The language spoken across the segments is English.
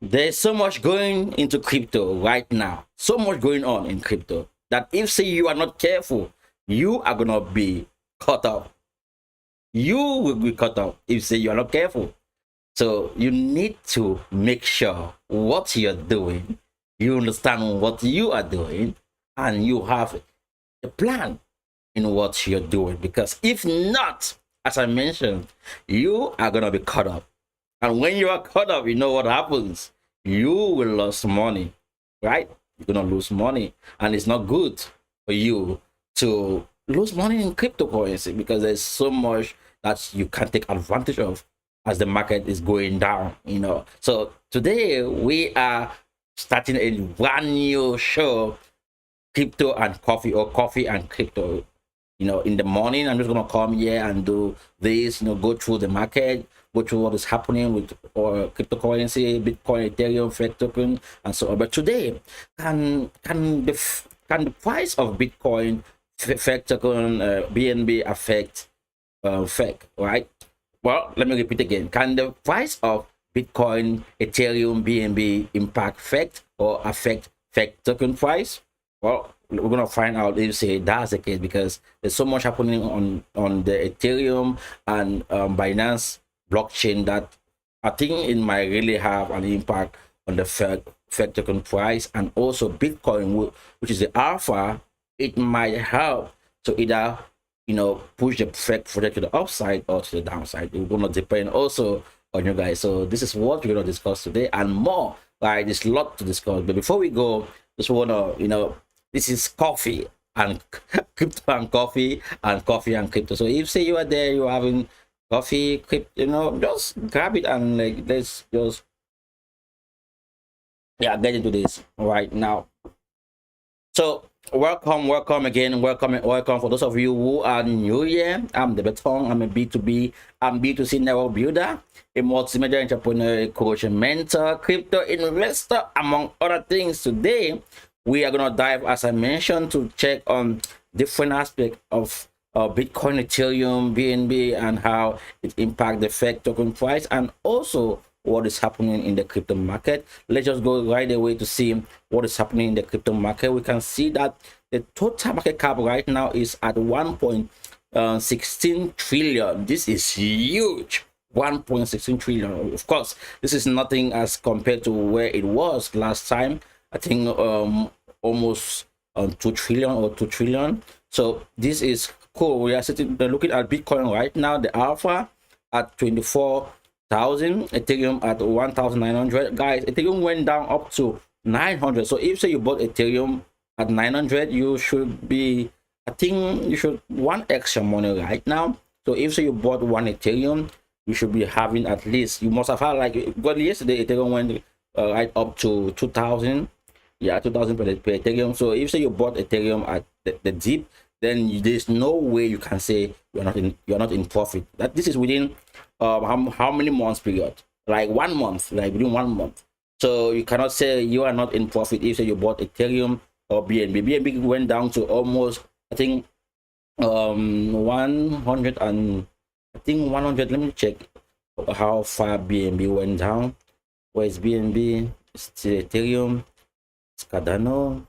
there's so much going into crypto right now, so much going on in crypto that if say you are not careful, you are gonna be caught up. You will be caught up if say you are not careful. So you need to make sure what you're doing, you understand what you are doing, and you have a plan in what you're doing. Because if not, as I mentioned, you are gonna be caught up. And when you are caught up, you know what happens. You will lose money, right? You're gonna lose money, and it's not good for you to lose money in cryptocurrency because there's so much that you can take advantage of as the market is going down. So today we are starting a brand new show, crypto and coffee, or coffee and crypto. In the morning, I'm just gonna come here and do this. Go through the market, go through what is happening with cryptocurrency, Bitcoin, Ethereum, fake token, and so on. But today, can the price of Bitcoin, fake token, BNB affect fake, right? Well, let me repeat again. Can the price of Bitcoin, Ethereum, BNB impact fake or affect fake token price? Well, we're gonna find out if say that's the case, because there's so much happening on the Ethereum and Binance blockchain that I think it might really have an impact on the fake token price, and also Bitcoin, which is the alpha. It might help to either push the fake project to the upside or to the downside. It's gonna depend also on you guys. So this is what we're gonna discuss today and more. Right, there's a lot to discuss, but before we go, just wanna this is coffee and crypto and coffee and coffee and crypto. So if say you are there, you're having coffee, crypto, just grab it and let's just get into this right now. So welcome again, welcome for those of you who are new here. I'm the Beton. I'm a B2B and B2C network builder, a multimedia entrepreneur, a coach, a mentor, crypto investor, among other things. Today we are going to dive, as I mentioned, to check on different aspects of Bitcoin, Ethereum, BNB, and how it impacts the fake token price, and also what is happening in the crypto market. Let's just go right away to see what is happening in the crypto market. We can see that the total market cap right now is at 1.16 trillion. This is huge. 1.16 trillion. Of course, this is nothing as compared to where it was last time. I think almost 2 trillion or 2 trillion. So this is cool. We are looking at Bitcoin right now, the alpha at 24,000, Ethereum at 1,900. Guys, Ethereum went down up to 900. So if say you bought Ethereum at 900, you should be, I think you should 1x your money right now. So if say you bought one Ethereum, you should be having at least, you must have had, like, but yesterday Ethereum went right up to 2,000. 2,000 per Ethereum. So if say you bought Ethereum at the dip, then there's no way you can say you're not in profit. That this is within how many months period? Like 1 month, like within 1 month. So you cannot say you are not in profit if say you bought Ethereum or BNB. BNB went down to almost, I think 100 and I think 100. Let me check how far BNB went down. Where is BNB? It's Ethereum. Cardano,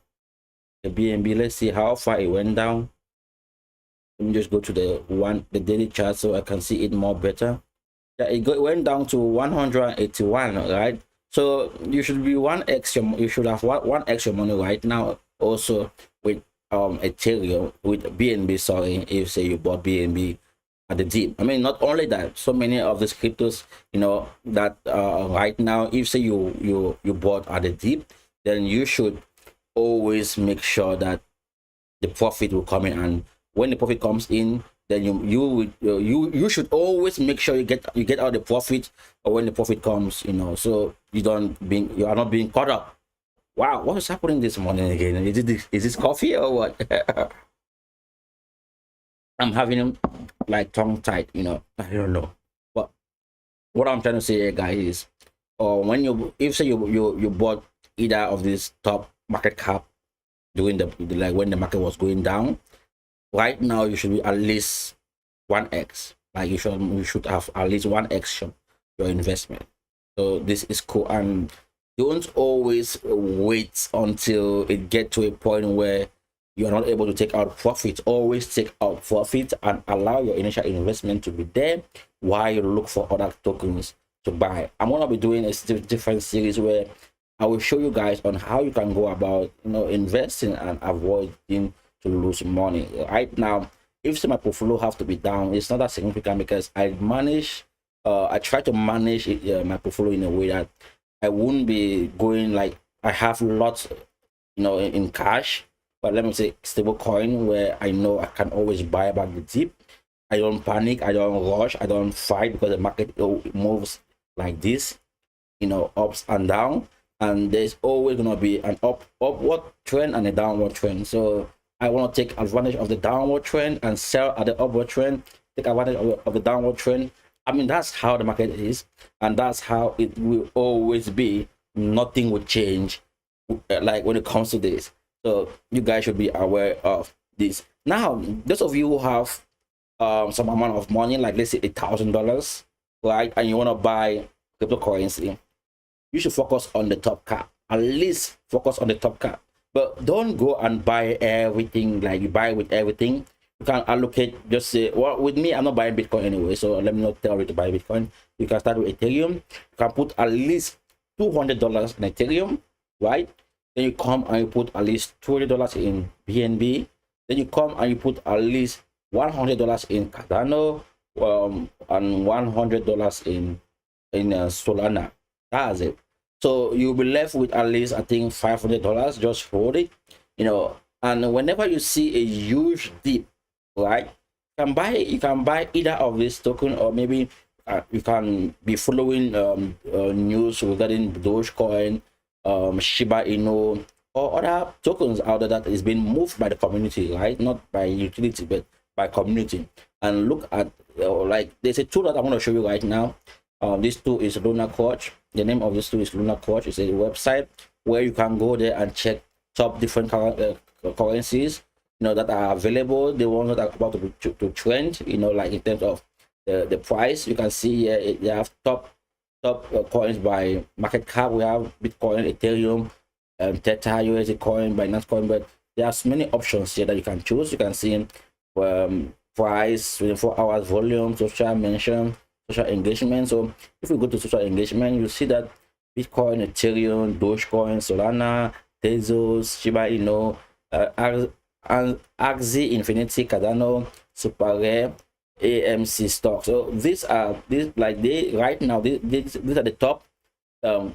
the BNB. Let's see how far it went down. Let me just go to the daily chart so I can see it more better. Yeah, it went down to 181, right? So you should be 1x. You should have 1x your money right now. Also with Ethereum, with BNB. Sorry, if say you bought BNB at the dip. I mean, not only that, so many of these cryptos, that right now, if say you bought at the dip, then you should always make sure that the profit will come in, and when the profit comes in, then you should always make sure you get out the profit, or when the profit comes, so you are not being caught up. Wow, what is happening this morning again? Is this coffee or what? I'm having like tongue tied, I don't know. But what I'm trying to say here, guys, is when if say you bought either of these top market cap during like when the market was going down, right now you should be at least 1x. Like you should have at least 1x your investment. So this is cool. And don't always wait until it get to a point where you're not able to take out profit. Always take out profit and allow your initial investment to be there while you look for other tokens to buy. I'm gonna be doing a different series where I will show you guys on how you can go about, investing and avoiding to lose money. Right now, if my portfolio have to be down, it's not that significant because I try to manage my portfolio in a way that I wouldn't be going like I have lots, in cash, but let me say stable coin where I know I can always buy back the dip. I don't panic, I don't rush, I don't fight because the market moves like this, ups and down, and there's always gonna be an upward trend and a downward trend. So I want to take advantage of the downward trend and sell at the upward trend, take advantage of the downward trend. I mean, that's how the market is, and that's how it will always be. Nothing will change, like when it comes to this. So you guys should be aware of this. Now, those of you who have some amount of money, like let's say $1,000, right, and you want to buy cryptocurrency, you should focus on the top cap. At least focus on the top cap, but don't go and buy everything. Like you buy with everything. You can allocate, just say, well, with me, I'm not buying Bitcoin anyway, so let me not tell you to buy Bitcoin. You can start with Ethereum. You can put at least $200 in Ethereum, right? Then you come and you put at least $20 in BNB. Then you come and you put at least $100 in Cardano, and $100 in Solana. That's it. So you'll be left with at least, I think, $500. Just hold it, and whenever you see a huge dip, right, you can buy either of this token, or maybe you can be following news regarding Dogecoin, Shiba Inu, or other tokens out there that is being moved by the community, right? Not by utility, but by community. And look at like there's a tool that I want to show you right now. This tool is Lunar Coach. The name of this tool is Lunar Coach. It's a website where you can go there and check top different currencies, that are available, the ones that are about to trend, like in terms of the price. You can see here they have top coins by market cap. We have Bitcoin, Ethereum, Tether, USD coin, Binance coin, but there's many options here that you can choose. You can see price, 24 hours, volume, social mention, social engagement. So if we go to social engagement, you see that Bitcoin, Ethereum, Dogecoin, Solana, Tezos, Shiba Inu, Axie Infinity, Cardano, Super Rare, AMC stock. So these are right now these are the top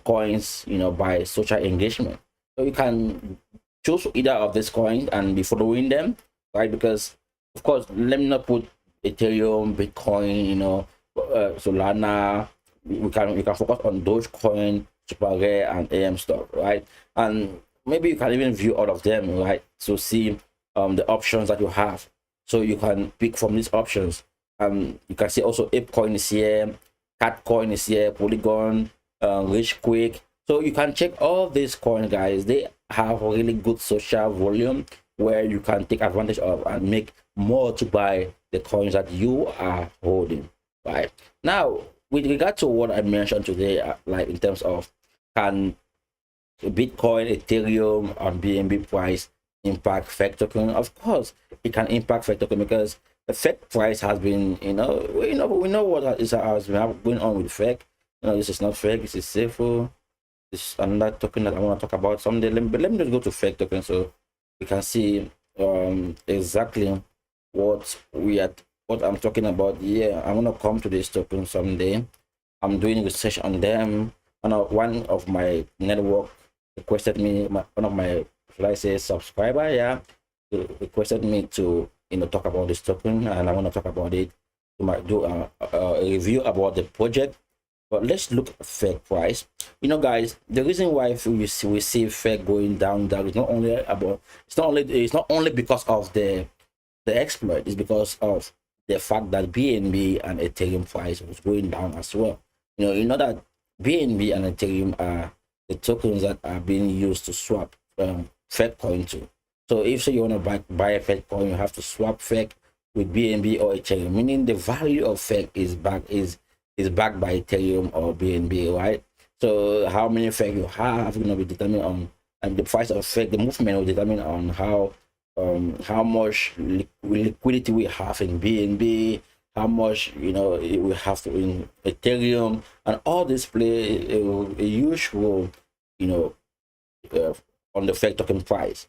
coins, by social engagement. So you can choose either of these coins and be following them, right? Because of course, let me not put Ethereum, Bitcoin, Solana. You can focus on Dogecoin, Super Rare, and AM stock, right? And maybe you can even view all of them, right? So see the options that you have, so you can pick from these options. You can see also ApeCoin is here, Catcoin is here, Polygon, Rich Quick. So you can check all these coins, guys. They have a really good social volume where you can take advantage of and make more to buy the coins that you are holding, right? Now, with regard to what I mentioned today, like in terms of can Bitcoin, Ethereum, and BNB price impact FEC token? Of course, it can impact FEC token because the FEC price has been, we know what has been going on with FEC. This is not FEC. This is safer. This is another token that I want to talk about someday. But let me just go to FEC token so we can see exactly what I'm talking about. Yeah, I'm gonna come to this token someday. I'm doing research on them. One of my network requested me, one of my, should I say, subscriber, yeah, requested me to talk about this token, and I want to talk about it. We might do a review about the project. But let's look at FEC price. Guys, the reason why we see FEC going down is not only because of the exploit. It's because of the fact that BNB and Ethereum price was going down as well. You know that BNB and Ethereum are the tokens that are being used to swap FEC coin to. So if you want to buy a FEC coin, you have to swap FEC with BNB or Ethereum, meaning the value of FEC is backed by Ethereum or BNB, right? So how many fake you have going to be determined on, and the price of fake, the movement will determine on how much liquidity we have in BNB, how much we have in Ethereum, and all this play a huge role, you know, on the fake token price.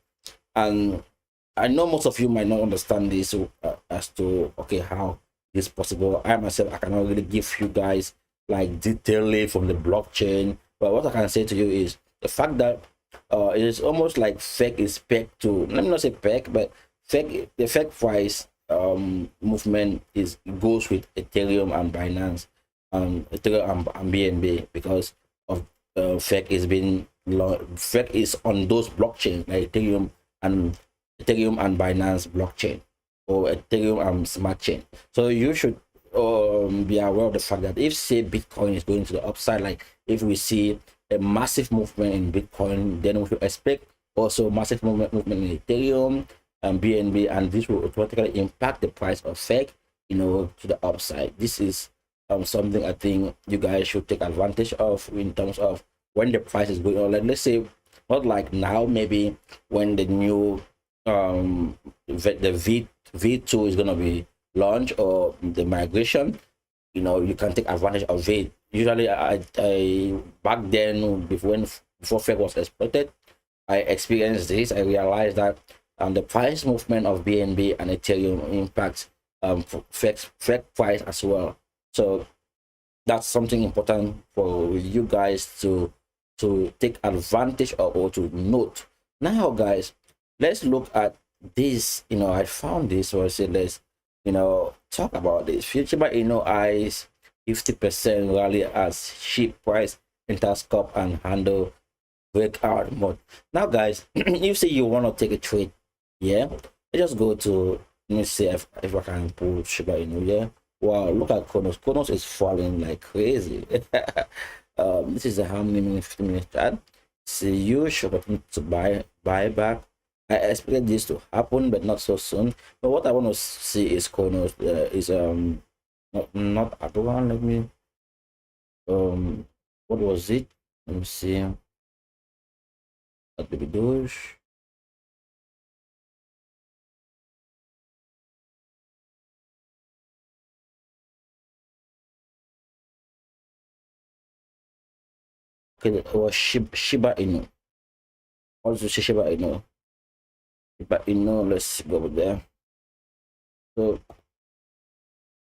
And I know most of you might not understand this as to okay how this possible. I myself I cannot really give you guys like detailing from the blockchain, but what I can say to you is the fact that it is almost like fake is pegged to, let me not say peg, but fake, the fake price movement is goes with Ethereum and Binance, Ethereum and BNB, because of fake is being fake is on those blockchains like Ethereum and Binance blockchain, or Ethereum and smart chain. So you should be aware of the fact that if say Bitcoin is going to the upside, like if we see a massive movement in Bitcoin, then we should expect also massive movement in Ethereum and BNB, and this will automatically impact the price of FEC, to the upside. This is something I think you guys should take advantage of in terms of when the price is going on. Like, let's say not like now, maybe when the new the V2 is going to be launched, or the migration, you can take advantage of it. Usually I back then, before FEC was exploited, I experienced this. I realized that the price movement of BNB and Ethereum impacts FEC price as well. So that's something important for you guys to take advantage of, or to note. Now guys, let's look at this. I found this, so I said let's talk about this. Future eyes 50% rally as cheap price enters cup and handle breakout mode. Now guys, you say you want to take a trade, yeah, just go to, let me see if I can pull Shiba Inu. Yeah, wow, look at Kronos is falling like crazy. This is a how many minutes, 50 minutes chat. It's a huge opportunity to buy back. I expected this to happen, but not so soon. But what I want to see is Kronos is not other one. Let me what was it? Let me see. At the Bidosh. Okay, it was Shiba Inu. Also Shiba Inu. Shiba Inu, let's go over there. So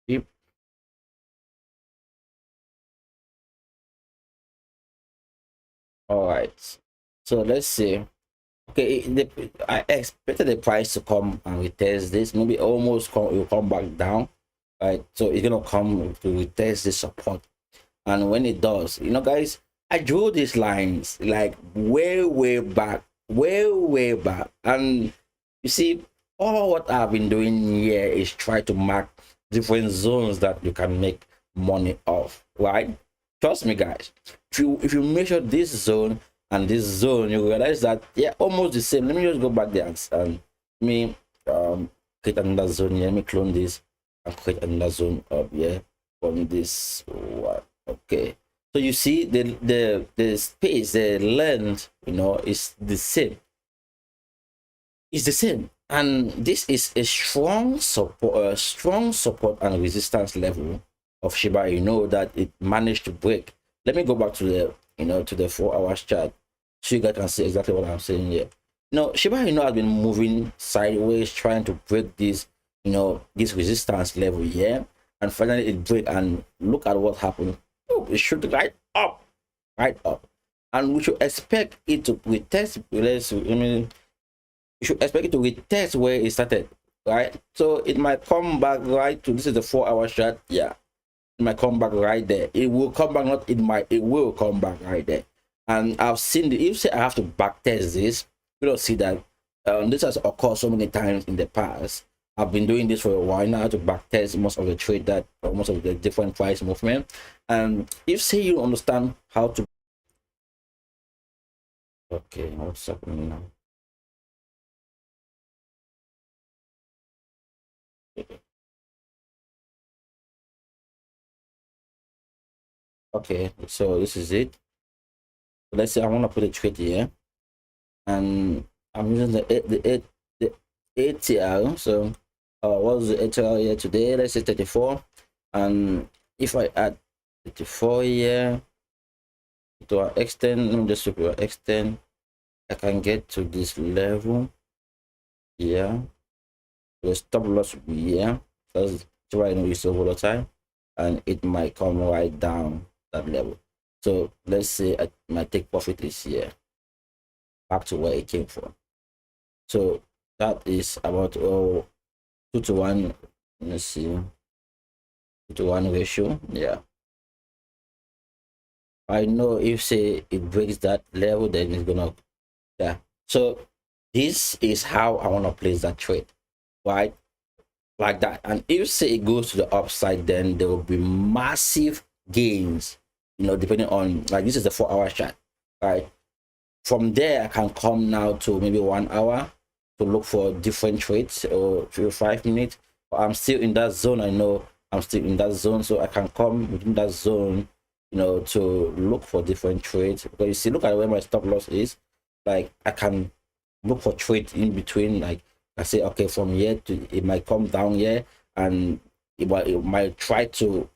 yep. All right. So let's see. Okay, I expected the price to come and retest this, maybe almost come, it will come back down, right? So it's gonna come to retest this support, and when it does, guys, I drew these lines like way back, way back, and you see, all what I've been doing here is try to mark different zones that you can make money off, right? Trust me guys, if you measure this zone and this zone, you realize that yeah, almost the same. Let me just go back there and let me create another zone here. Let me clone this and create another zone up here from this one. Okay, so you see the space, the length, is the same. It's the same, and this is a strong support and resistance level of Shiba Inu that it managed to break. Let me go back to the to the 4 hours chart, so you guys can see exactly what I'm saying here. Shiba Inu has been moving sideways, trying to break this this resistance level here, and finally it break, and look at what happened. Oh, it shoot right up, and we should expect it to retest. You should expect it to retest where it started, right? So it might come back right to, this is the 4 hour chart. Yeah, it might come back right there. It will come back, not it might, it will come back right there. And I've seen the, if say I have to back test this, you don't see that this has occurred so many times in the past. I've been doing this for a while now to back test most of the trade that, or most of the different price movement. And if say you understand how to, okay, what's happening now? Okay, so this is it. So let's say I want to put a trade here, and I'm using the ATL. So what's the ATL here today? Let's say 34, and if I add 34 here to our extend, let me just super extend, I can get to this level. Yeah, the stop loss will be here because right now it's so volatile, and it might come right down that level. So let's say my take profit is here, back to where it came from. So that is about 2 to 1. Let's see, 2 to 1 ratio. Yeah, I know if say it breaks that level, then it's gonna, yeah. So this is how I want to place that trade, right? Like that. And if say it goes to the upside, then there will be massive gains, depending on, like, this is the 4-hour chart, right? From there I can come now to maybe 1 hour to look for different trades, or 3 or 5 minutes. But I'm still in that zone. I know I'm still in that zone, so I can come within that zone, to look for different trades. Because you see, look at where my stop loss is. Like, I can look for trades in between. Like, I say, okay, from here to, it might come down here, and it might try to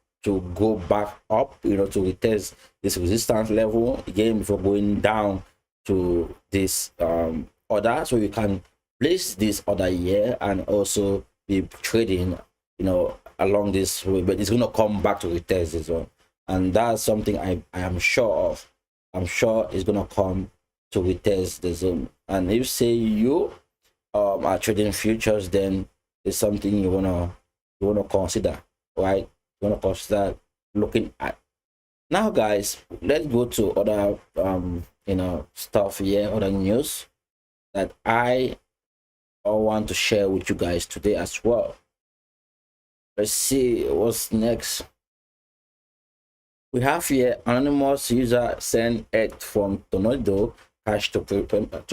go back up, to retest this resistance level again before going down to this order. So you can place this order here and also be trading, along this way, but it's going to come back to retest as well. And that's something I am sure of. I'm sure it's going to come to retest the zone. And if say you are trading futures, then it's something you wanna consider, right? You wanna consider looking at. Now, guys, let's go to other stuff here, other news that I want to share with you guys today as well. Let's see what's next. We have here anonymous user send ETH from Tornado cash to a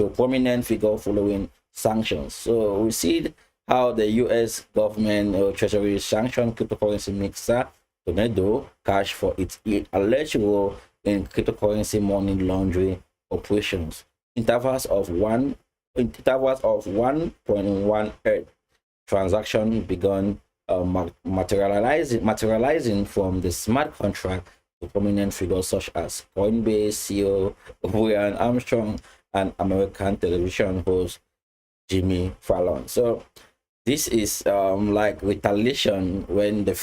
prominent figure following sanctions. So we see how the US government or treasury sanctioned cryptocurrency mixer Tornado Cash for its alleged role in cryptocurrency money laundering operations. Intervals of 1.1 ETH transaction began materializing from the smart contract to prominent figures such as Coinbase CEO Brian Armstrong and American television host Jimmy Fallon. So this is like retaliation when the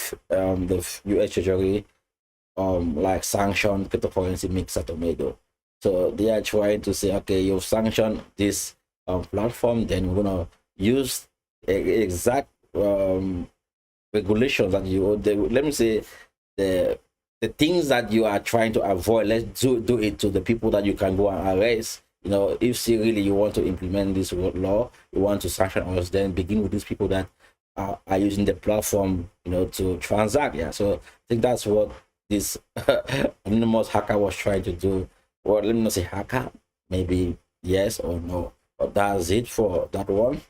US Treasury like sanctioned cryptocurrency mixer Tornado. So they are trying to say, okay, you've sanctioned this platform, then we're gonna use exact regulations that let me say the things that you are trying to avoid. Let's do it to the people that you can go and arrest. If really you want to implement this law, you want to sanction us, then begin with these people that are using the platform, to transact. Yeah, so I think that's what this anonymous hacker was trying to do. Well, let me not say hacker, maybe yes or no, but that's it for that one.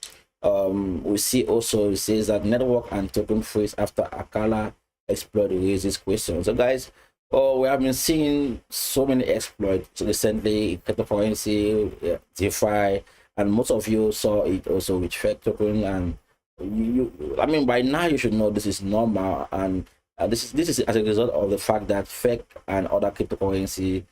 We see also, it says that network and token freeze after Akala exploit raises questions. So guys, we have been seeing so many exploits recently in cryptocurrency, DeFi, and most of you saw it also with fake token. And I mean, by now you should know this is normal, and this is as a result of the fact that fake and other cryptocurrency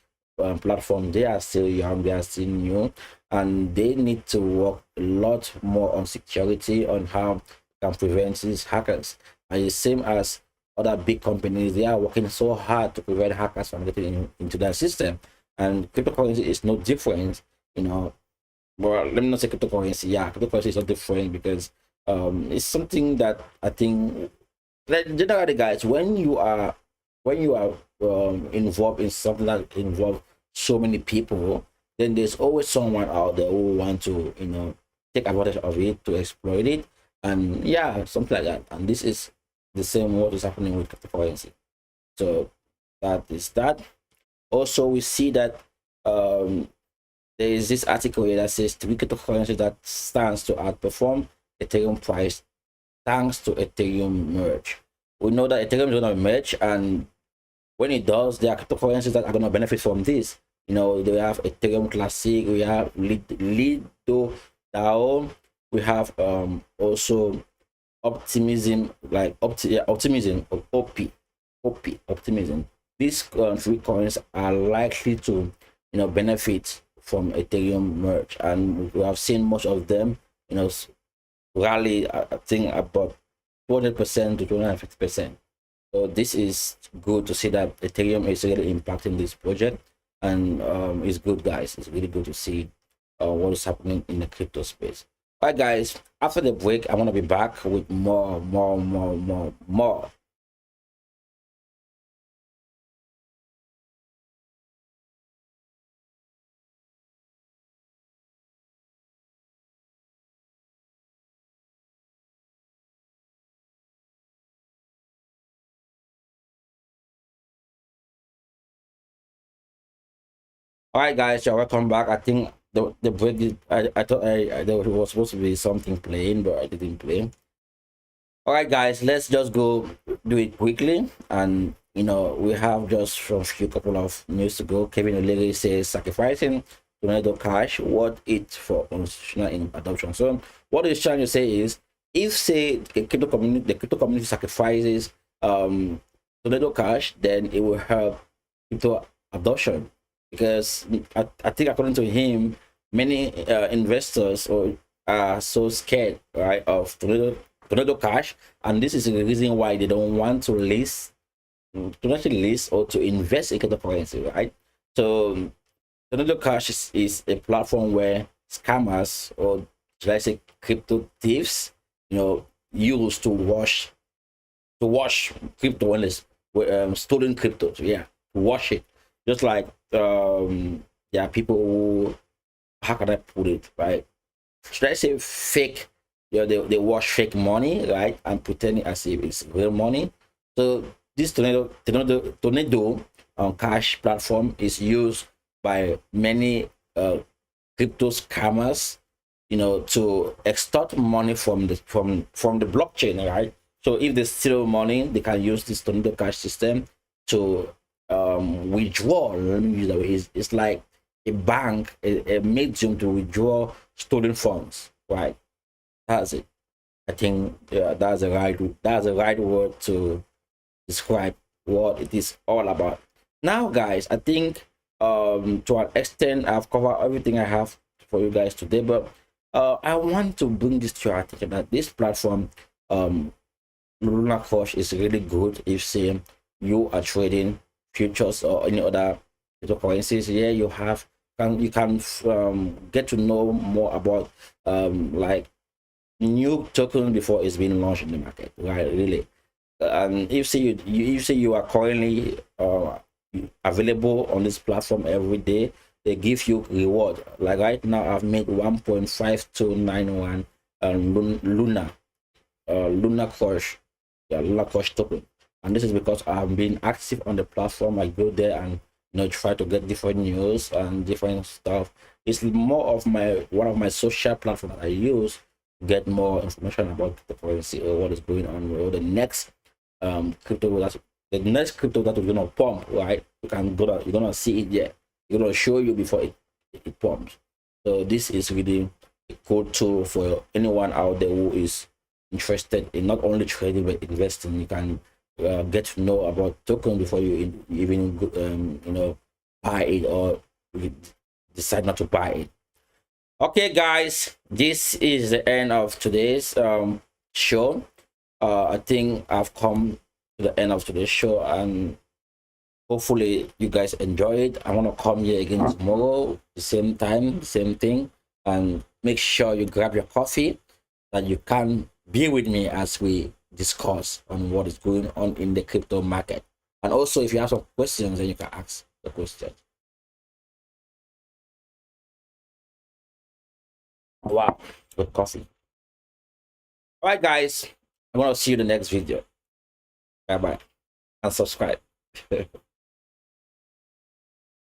platforms, they are still young, they are still new, and they need to work a lot more on security, on how they can prevent these hackers. And the same as other big companies, they are working so hard to prevent hackers from getting into their system, and cryptocurrency is no different. Well, let me not say cryptocurrency. Yeah, cryptocurrency is not different because it's something that I think, like, generally, guys, when you are involved in something that involves so many people, then there's always someone out there who want to take advantage of it, to exploit it, and yeah, something like that. And this is the same what is happening with cryptocurrency. So that is that. Also, we see that there is this article here that says 3 cryptocurrencies that stands to outperform Ethereum price thanks to Ethereum merge. We know that Ethereum is going to merge, and when it does, there are cryptocurrencies that are going to benefit from this. You know, they have Ethereum Classic, we have Lido DAO, we have also Optimism, like Optimism or Optimism. These three coins are likely to, you know, benefit from Ethereum merge, and we have seen most of them, you know, rally. I think about 200% to 250%. So this is good to see that Ethereum is really impacting this project, and it's good, guys. It's really good to see what is happening in the crypto space. All right, guys. After the break, I want to be back with more. All right, guys, so welcome back. I think the break is, I thought there was supposed to be something playing, but I didn't play. All right, guys, let's just go do it quickly. And you know, we have just from a few couple of news to go. Kevin O'Leary says sacrificing Tornado Cash, what it for constitutional in adoption. So what he's trying to say is, if say the crypto community sacrifices Tornado Cash, then it will help crypto adoption, because I think according to him, many investors are so scared, right, of Tornado Cash, and this is the reason why they don't want to actually list or to invest in cryptocurrency, right? So Tornado Cash is a platform where scammers, or should I say crypto thieves, you know, use to wash crypto when it's stolen crypto. So yeah, to wash it, just like yeah, people who, how can I put it, right? Should I say fake? You know, they wash fake money, right, and pretend it as if it's real money. So this Tornado Cash platform is used by many crypto scammers, you know, to extort money from the blockchain, right? So if they steal money, they can use this Tornado Cash system to withdraw. Let me use that way. It's like a bank, a medium to withdraw stolen funds, right? That's it. I think that's the right word to describe what it is all about. Now, guys, I think to an extent I've covered everything I have for you guys today, but I want to bring this to your attention that this platform, Luna Cash, is really good if say you are trading futures or any other cryptocurrencies. Yeah, you can get to know more about like new token before it's been launched in the market, right? Really. And if say you are currently available on this platform every day, they give you reward. Like right now, I've made 1.5291 Luna Cash, yeah, Luna Cash token, and this is because I've been active on the platform. I go there and, you know, try to get different news and different stuff. It's more of one of my social platforms that I use to get more information about the currency or what is going on, or the next crypto that we're gonna pump, right? You're gonna see it. Yeah, you're gonna show you before it pumps. So this is really a cool tool for anyone out there who is interested in not only trading but investing. You can get to know about token before you even you know, buy it, or decide not to buy it. Okay, guys, this is the end of today's show. I think I've come to the end of today's show, and hopefully you guys enjoy it. I want to come here again tomorrow, the same time, same thing, and make sure you grab your coffee, that you can be with me as we discuss on what is going on in the crypto market. And also, if you have some questions, then you can ask the questions. Wow, good coffee. All right, guys, I want to see you in the next video. Bye bye, and subscribe.